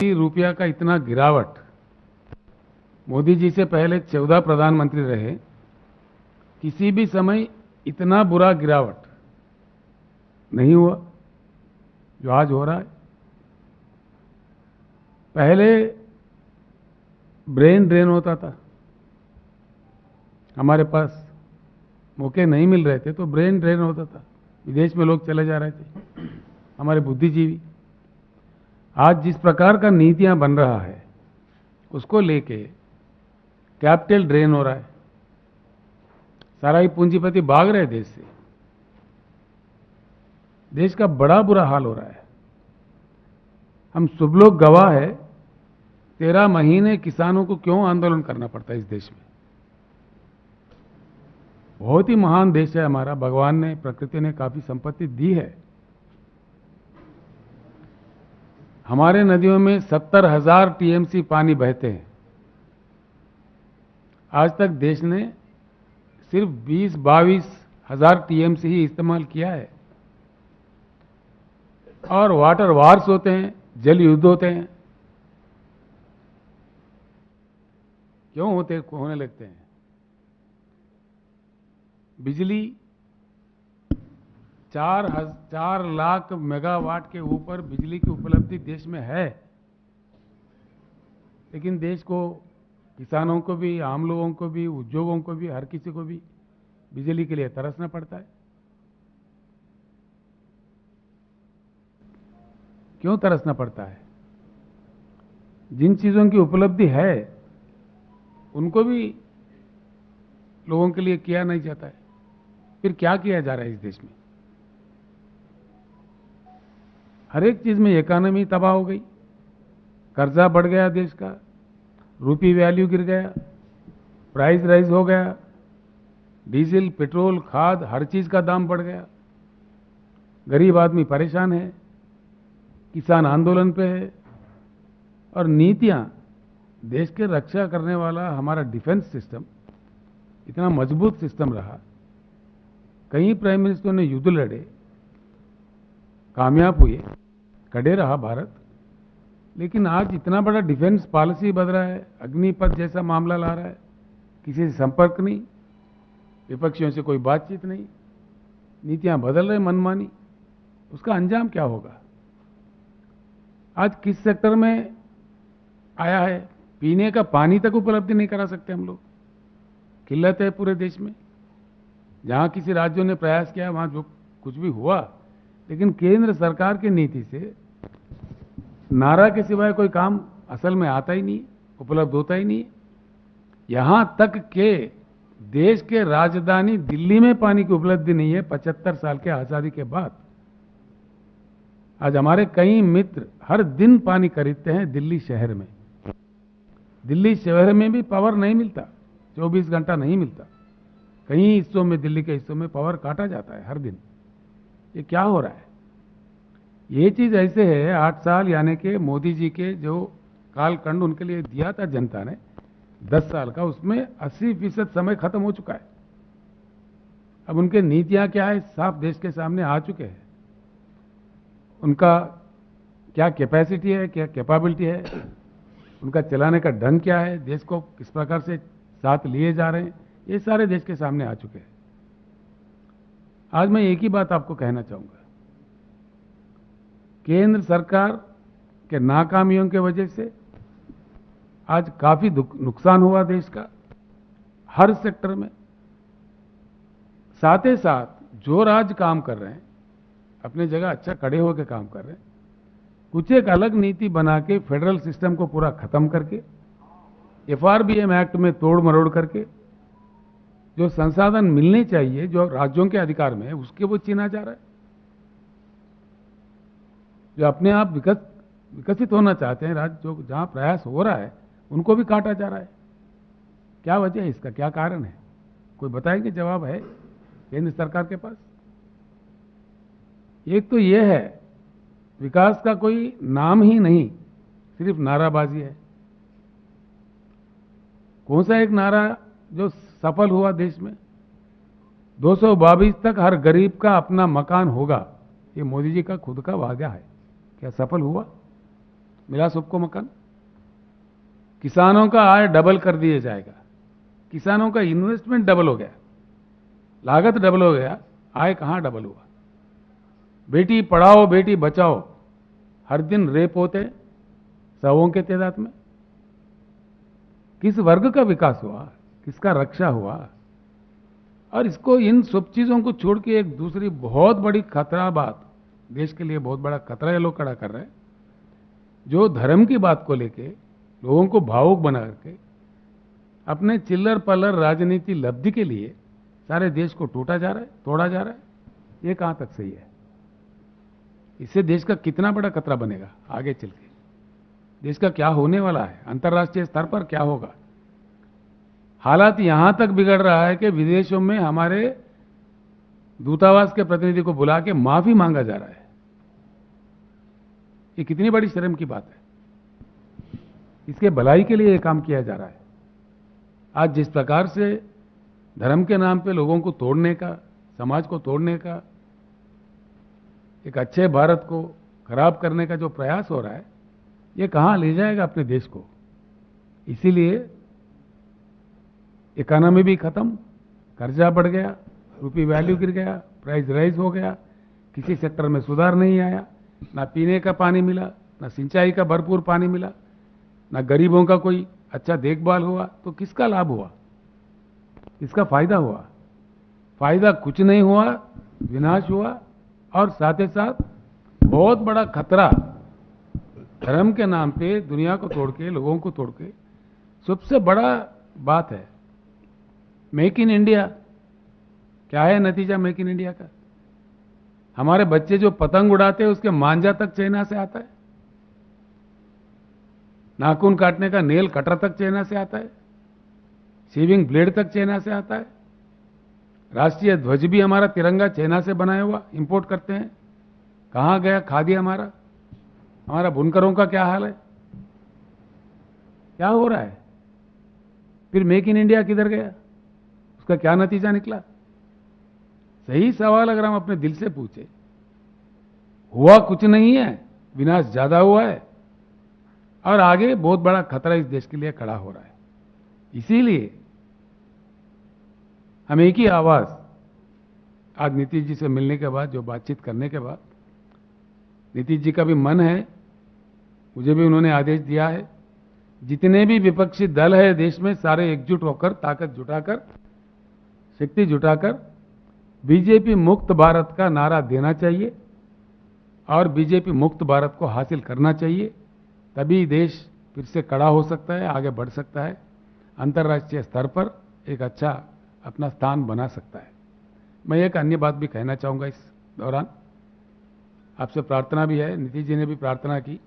रुपया का इतना गिरावट, मोदी जी से पहले 14 प्रधानमंत्री रहे, किसी भी समय इतना बुरा गिरावट नहीं हुआ जो आज हो रहा है। पहले ब्रेन ड्रेन होता था, हमारे पास मौके नहीं मिल रहे थे तो ब्रेन ड्रेन होता था, विदेश में लोग चले जा रहे थे हमारे बुद्धिजीवी। आज जिस प्रकार का नीतियां बन रहा है उसको लेके कैपिटल ड्रेन हो रहा है, सारा ही पूंजीपति भाग रहे देश से, देश का बड़ा बुरा हाल हो रहा है। हम सब लोग गवाह है, 13 महीने किसानों को क्यों आंदोलन करना पड़ता है इस देश में। बहुत ही महान देश है हमारा, भगवान ने, प्रकृति ने काफी संपत्ति दी है। हमारे नदियों में 70,000 टीएमसी पानी बहते हैं। आज तक देश ने सिर्फ 20-22 हजार टीएमसी ही इस्तेमाल किया है। और वाटर वार्स होते हैं, जल युद्ध होते हैं, क्यों होने लगते हैं। बिजली 4 लाख मेगावाट के ऊपर बिजली की उपलब्धि देश में है, लेकिन देश को, किसानों को भी, आम लोगों को भी, उद्योगों को भी, हर किसी को भी बिजली के लिए तरसना पड़ता है। क्यों तरसना पड़ता है? जिन चीजों की उपलब्धि है उनको भी लोगों के लिए किया नहीं जाता है। फिर क्या किया जा रहा है इस देश में? हर एक चीज में इकोनॉमी तबाह हो गई, कर्जा बढ़ गया देश का, रूपी वैल्यू गिर गया, प्राइस राइज हो गया, डीजल, पेट्रोल, खाद, हर चीज का दाम बढ़ गया, गरीब आदमी परेशान है, किसान आंदोलन पे है। और नीतियां, देश के रक्षा करने वाला हमारा डिफेंस सिस्टम इतना मजबूत सिस्टम रहा, कई प्राइम मिनिस्टरों ने युद्ध लड़े, कामयाब हुए, कड़े रहा भारत, लेकिन आज इतना बड़ा डिफेंस पॉलिसी बदल रहा है, अग्निपथ जैसा मामला ला रहा है, किसी से संपर्क नहीं, विपक्षियों से कोई बातचीत नहीं, नीतियां बदल रहे मनमानी। उसका अंजाम क्या होगा? आज किस सेक्टर में आया है? पीने का पानी तक उपलब्धि नहीं करा सकते हम लोग। किल्लत है पूरे देश में। जहां किसी राज्यों ने प्रयास किया वहां जो कुछ भी हुआ, लेकिन केंद्र सरकार की नीति से नारा के सिवाय कोई काम असल में आता ही नहीं, उपलब्ध होता ही नहीं। यहां तक के देश के राजधानी दिल्ली में पानी की उपलब्धि नहीं है 75 साल के आजादी के बाद। आज हमारे कई मित्र हर दिन पानी खरीदते हैं दिल्ली शहर में। दिल्ली शहर में भी पावर नहीं मिलता, 24 घंटा नहीं मिलता। कई हिस्सों में, दिल्ली के हिस्सों में पावर काटा जाता है हर दिन। ये क्या हो रहा है? ये चीज ऐसे है, 8 साल यानी कि मोदी जी के जो कालखंड उनके लिए दिया था जनता ने 10 साल का, उसमें 80% समय खत्म हो चुका है। अब उनके नीतियां क्या है साफ देश के सामने आ चुके हैं। उनका क्या कैपेसिटी है, क्या कैपेबिलिटी है, उनका चलाने का ढंग क्या है, देश को किस प्रकार से साथ लिए जा रहे हैं, ये सारे देश के सामने आ चुके हैं। आज मैं एक ही बात आपको कहना चाहूंगा, केंद्र सरकार के नाकामियों की वजह से आज काफी नुकसान हुआ देश का हर सेक्टर में। साथ ही साथ जो राज्य काम कर रहे हैं अपने जगह अच्छा खड़े होकर काम कर रहे हैं, कुछ एक अलग नीति बना के फेडरल सिस्टम को पूरा खत्म करके, एफआरबीएम एक्ट में तोड़ मरोड़ करके जो संसाधन मिलने चाहिए जो राज्यों के अधिकार में है उसके वो छीना जा रहा है। जो अपने आप विकसित होना चाहते हैं राज्य, जो जहां प्रयास हो रहा है उनको भी काटा जा रहा है। क्या वजह है इसका, क्या कारण है? कोई बताएंगे? जवाब है केंद्र सरकार के पास? एक तो ये है, विकास का कोई नाम ही नहीं, सिर्फ नाराबाजी है। कौन सा एक नारा जो सफल हुआ देश में? 222 तक हर गरीब का अपना मकान होगा, ये मोदी जी का खुद का वादा है। क्या सफल हुआ? मिला सबको मकान। किसानों का आय डबल कर दिया जाएगा। किसानों का इन्वेस्टमेंट डबल हो गया, लागत डबल हो गया, आय कहां डबल हुआ। बेटी पढ़ाओ बेटी बचाओ, हर दिन रेप होते सौों के तादाद में। किस वर्ग का विकास हुआ, किसका रक्षा हुआ। और इसको, इन सब चीजों को छोड़ के एक दूसरी बहुत बड़ी खतरा बात, देश के लिए बहुत बड़ा खतरा ये लोग खड़ा कर रहे हैं, जो धर्म की बात को लेके लोगों को भावुक बना करके अपने चिल्लर पल्लर राजनीति लब्धि के लिए सारे देश को टूटा जा रहा है, तोड़ा जा रहा है। ये कहां तक सही है? इससे देश का कितना बड़ा खतरा बनेगा आगे चल के, देश का क्या होने वाला है, अंतर्राष्ट्रीय स्तर पर क्या होगा। हालात यहां तक बिगड़ रहा है कि विदेशों में हमारे दूतावास के प्रतिनिधि को बुला के माफी मांगा जा रहा है। ये कितनी बड़ी शर्म की बात है। इसके भलाई के लिए ये काम किया जा रहा है। आज जिस प्रकार से धर्म के नाम पे लोगों को तोड़ने का, समाज को तोड़ने का, एक अच्छे भारत को खराब करने का जो प्रयास हो रहा है, ये कहां ले जाएगा अपने देश को। इसीलिए इकोनॉमी भी खत्म, कर्जा बढ़ गया, रुपी वैल्यू गिर गया, प्राइस राइज हो गया, किसी सेक्टर में सुधार नहीं आया, ना पीने का पानी मिला, ना सिंचाई का भरपूर पानी मिला, ना गरीबों का कोई अच्छा देखभाल हुआ। तो किसका लाभ हुआ, किसका फायदा हुआ? फायदा कुछ नहीं हुआ, विनाश हुआ। और साथ ही साथ बहुत बड़ा खतरा, धर्म के नाम पे दुनिया को तोड़ के, लोगों को तोड़ के। सबसे बड़ा बात है मेक इन इंडिया। क्या है नतीजा मेक इन इंडिया का? हमारे बच्चे जो पतंग उड़ाते हैं उसके मांझा तक चाइना से आता है, नाखून काटने का नेल कटर तक चाइना से आता है, शेविंग ब्लेड तक चाइना से आता है। राष्ट्रीय ध्वज भी हमारा तिरंगा चाइना से बनाया हुआ इंपोर्ट करते हैं। कहां गया खादी हमारा? हमारा बुनकरों का क्या हाल है? क्या हो रहा है? फिर मेक इन इंडिया किधर गया? उसका क्या नतीजा निकला? सही सवाल अगर हम अपने दिल से पूछे, हुआ कुछ नहीं है, विनाश ज्यादा हुआ है और आगे बहुत बड़ा खतरा इस देश के लिए खड़ा हो रहा है। इसीलिए हम एक ही आवाज, आज नीतीश जी से मिलने के बाद, जो बातचीत करने के बाद, नीतीश जी का भी मन है, मुझे भी उन्होंने आदेश दिया है, जितने भी विपक्षी दल है देश में, सारे एकजुट होकर, ताकत जुटाकर, शक्ति जुटाकर बीजेपी मुक्त भारत का नारा देना चाहिए और बीजेपी मुक्त भारत को हासिल करना चाहिए। तभी देश फिर से खड़ा हो सकता है, आगे बढ़ सकता है, अंतर्राष्ट्रीय स्तर पर एक अच्छा अपना स्थान बना सकता है। मैं एक अन्य बात भी कहना चाहूंगा इस दौरान, आपसे प्रार्थना भी है, नीतीश जी ने भी प्रार्थना की